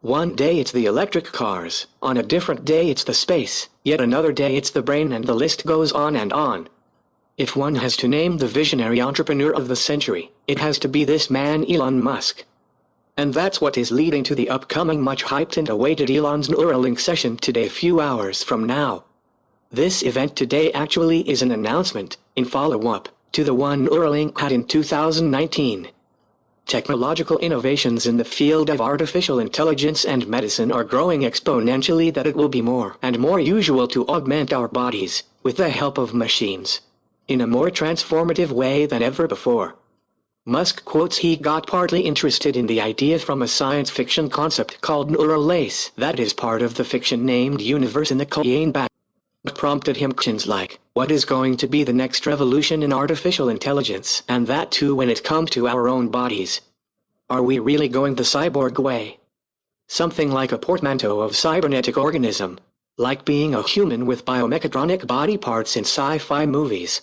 One day it's the electric cars, on a different day it's the space, yet another day it's the brain, and the list goes on and on. If one has to name the visionary entrepreneur of the century, it has to be this man Elon Musk. And that's what is leading to the upcoming much hyped and awaited Elon's Neuralink session today, a few hours from now. This event today actually is an announcement, in follow-up to the one Neuralink had in 2019. Technological innovations in the field of artificial intelligence and medicine are growing exponentially, that it will be more and more usual to augment our bodies, with the help of machines, in a more transformative way than ever before. Musk quotes he got partly interested in the idea from a science fiction concept called Neuralink that is part of the fiction named universe in the Iain Banks. Prompted him questions like, what is going to be the next revolution in artificial intelligence, and that too when it comes to our own bodies? Are we really going the cyborg way? Something like a portmanteau of cybernetic organism, like being a human with biomechatronic body parts in sci-fi movies.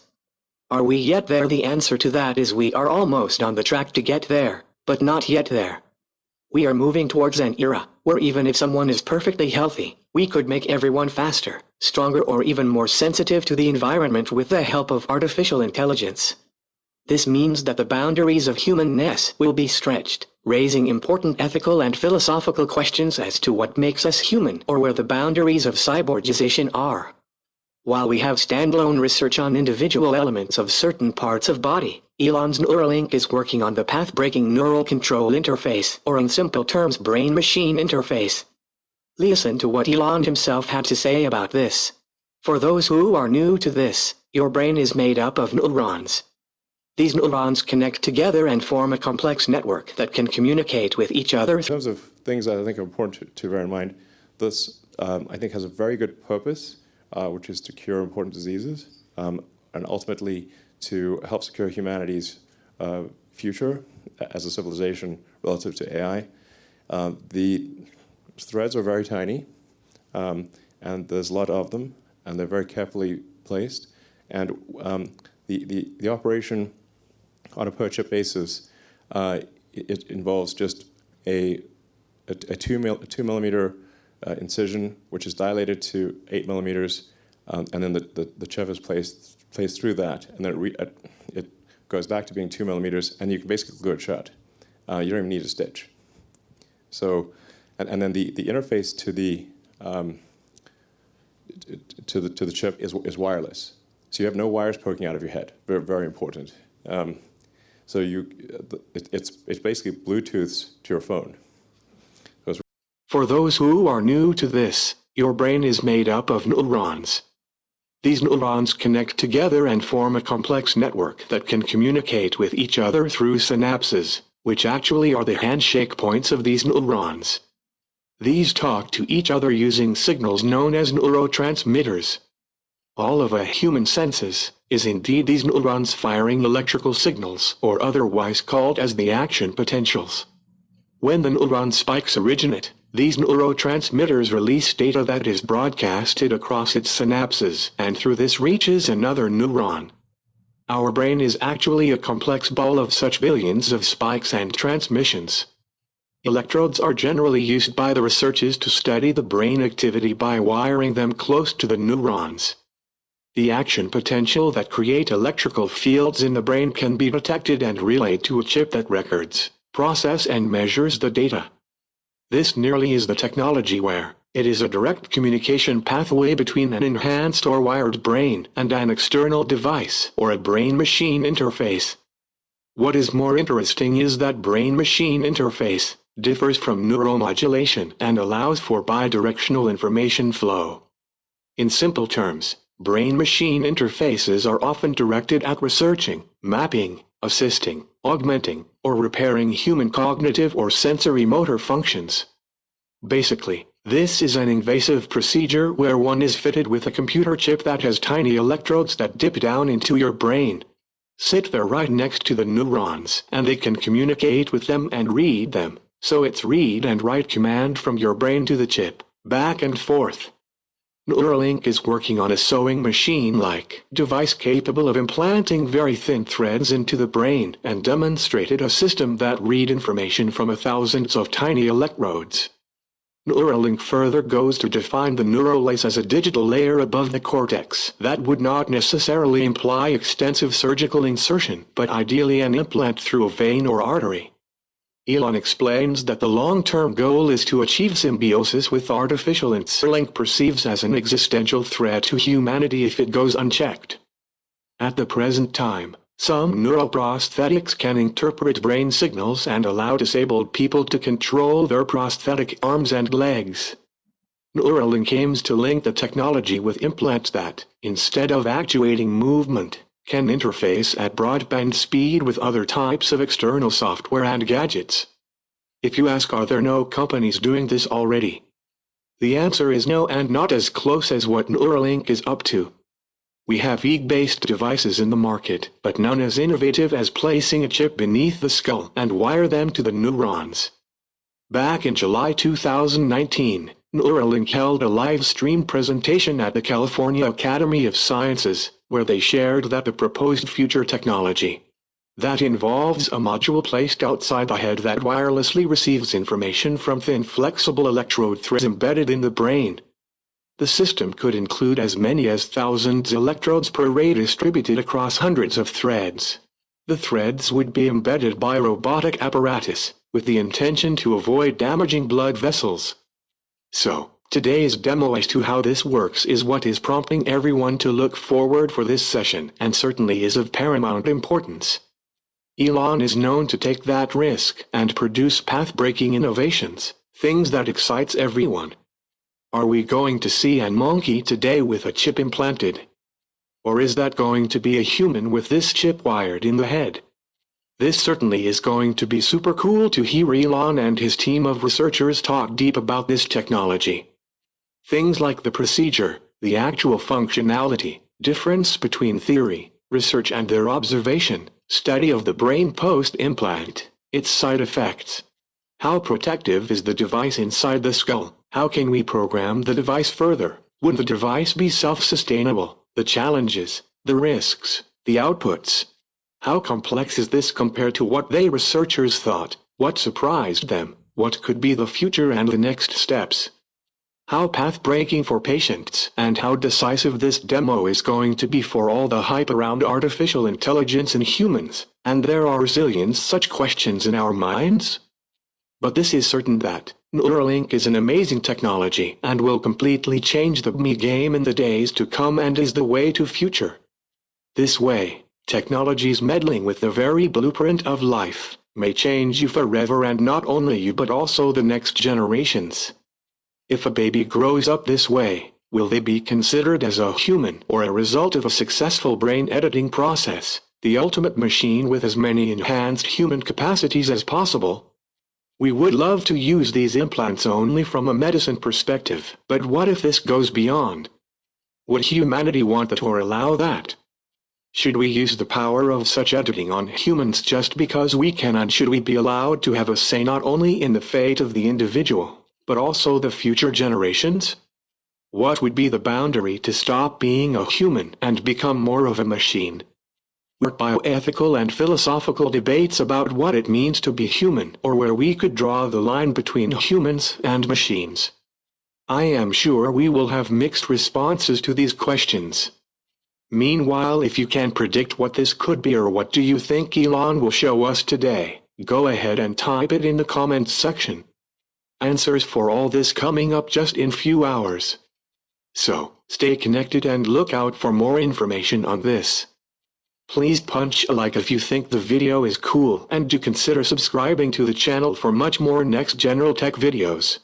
Are we yet there? The answer to that is we are almost on the track to get there, but not yet there. We are moving towards an era where even if someone is perfectly healthy, we could make everyone faster, stronger, or even more sensitive to the environment with the help of artificial intelligence. This means that the boundaries of humanness will be stretched, raising important ethical and philosophical questions as to what makes us human, or where the boundaries of cyborgization are. While we have standalone research on individual elements of certain parts of body, Elon's Neuralink is working on the path-breaking neural control interface, or in simple terms brain-machine interface. Listen to what Elon himself had to say about this. For those who are new to this, your brain is made up of neurons. These neurons connect together and form a complex network that can communicate with each other. In terms of things that I think are important to bear in mind, this I think has a very good purpose, which is to cure important diseases, and ultimately to help secure humanity's future as a civilization relative to AI. The threads are very tiny, and there's a lot of them, and they're very carefully placed. And the operation on a per-chip basis, it involves just a 2 millimeter incision, which is dilated to 8 millimeters, and then the chip is placed through that, and then it goes back to being 2 millimeters, and you can basically glue it shut. You don't even need a stitch. So, and then the interface to the chip is wireless. So you have no wires poking out of your head. Very, very important. So it's basically Bluetooths to your phone. For those who are new to this, your brain is made up of neurons. These neurons connect together and form a complex network that can communicate with each other through synapses, which actually are the handshake points of these neurons. These talk to each other using signals known as neurotransmitters. All of a human senses is indeed these neurons firing electrical signals, or otherwise called as the action potentials. When the neuron spikes originate, these neurotransmitters release data that is broadcasted across its synapses, and through this reaches another neuron. Our brain is actually a complex ball of such billions of spikes and transmissions. Electrodes are generally used by the researchers to study the brain activity by wiring them close to the neurons. The action potential that create electrical fields in the brain can be detected and relayed to a chip that records, processes and measures the data. This nearly is the technology where it is a direct communication pathway between an enhanced or wired brain and an external device, or a brain-machine interface. What is more interesting is that brain-machine interface differs from neuromodulation and allows for bidirectional information flow. In simple terms, brain-machine interfaces are often directed at researching, mapping, assisting, augmenting, or repairing human cognitive or sensory motor functions. Basically, this is an invasive procedure where one is fitted with a computer chip that has tiny electrodes that dip down into your brain. Sit there right next to the neurons, and they can communicate with them and read them. So it's read and write command from your brain to the chip, back and forth. Neuralink is working on a sewing machine-like device capable of implanting very thin threads into the brain, and demonstrated a system that read information from thousands of tiny electrodes. Neuralink further goes to define the neural lace as a digital layer above the cortex. That would not necessarily imply extensive surgical insertion, but ideally an implant through a vein or artery. Elon explains that the long-term goal is to achieve symbiosis with artificial intelligence Neuralink perceives as an existential threat to humanity if it goes unchecked. At the present time, some neuroprosthetics can interpret brain signals and allow disabled people to control their prosthetic arms and legs. Neuralink aims to link the technology with implants that, instead of actuating movement, can interface at broadband speed with other types of external software and gadgets. If you ask, are there no companies doing this already? The answer is no, and not as close as what Neuralink is up to. We have EEG-based devices in the market, but none as innovative as placing a chip beneath the skull and wire them to the neurons. Back in July 2019, Neuralink held a live-stream presentation at the California Academy of Sciences, where they shared that the proposed future technology that involves a module placed outside the head that wirelessly receives information from thin flexible electrode threads embedded in the brain. The system could include as many as thousands of electrodes per ray distributed across hundreds of threads. The threads would be embedded by a robotic apparatus, with the intention to avoid damaging blood vessels. So, today's demo as to how this works is what is prompting everyone to look forward for this session, and certainly is of paramount importance. Elon is known to take that risk and produce path-breaking innovations, things that excites everyone. Are we going to see a monkey today with a chip implanted? Or is that going to be a human with this chip wired in the head? This certainly is going to be super cool to hear Elon and his team of researchers talk deep about this technology. Things like the procedure, the actual functionality, difference between theory, research and their observation, study of the brain post-implant, its side effects. How protective is the device inside the skull? How can we program the device further? Would the device be self-sustainable? The challenges, the risks, the outputs. How complex is this compared to what they researchers thought? What surprised them? What could be the future and the next steps? How path-breaking for patients, and how decisive this demo is going to be for all the hype around artificial intelligence in humans, and there are zillions such questions in our minds? But this is certain that Neuralink is an amazing technology and will completely change the me game in the days to come and is the way to future. This way, technologies meddling with the very blueprint of life may change you forever, and not only you but also the next generations. If a baby grows up this way, will they be considered as a human or a result of a successful brain editing process, the ultimate machine with as many enhanced human capacities as possible? We would love to use these implants only from a medicine perspective, but what if this goes beyond? Would humanity want that or allow that? Should we use the power of such editing on humans just because we can, and should we be allowed to have a say not only in the fate of the individual, but also the future generations? What would be the boundary to stop being a human and become more of a machine? Bioethical and philosophical debates about what it means to be human, or where we could draw the line between humans and machines. I am sure we will have mixed responses to these questions. Meanwhile, if you can predict what this could be, or what do you think Elon will show us today, go ahead and type it in the comments section. Answers for all this coming up just in few hours. So, stay connected and look out for more information on this. Please punch a like if you think the video is cool, and do consider subscribing to the channel for much more next general tech videos.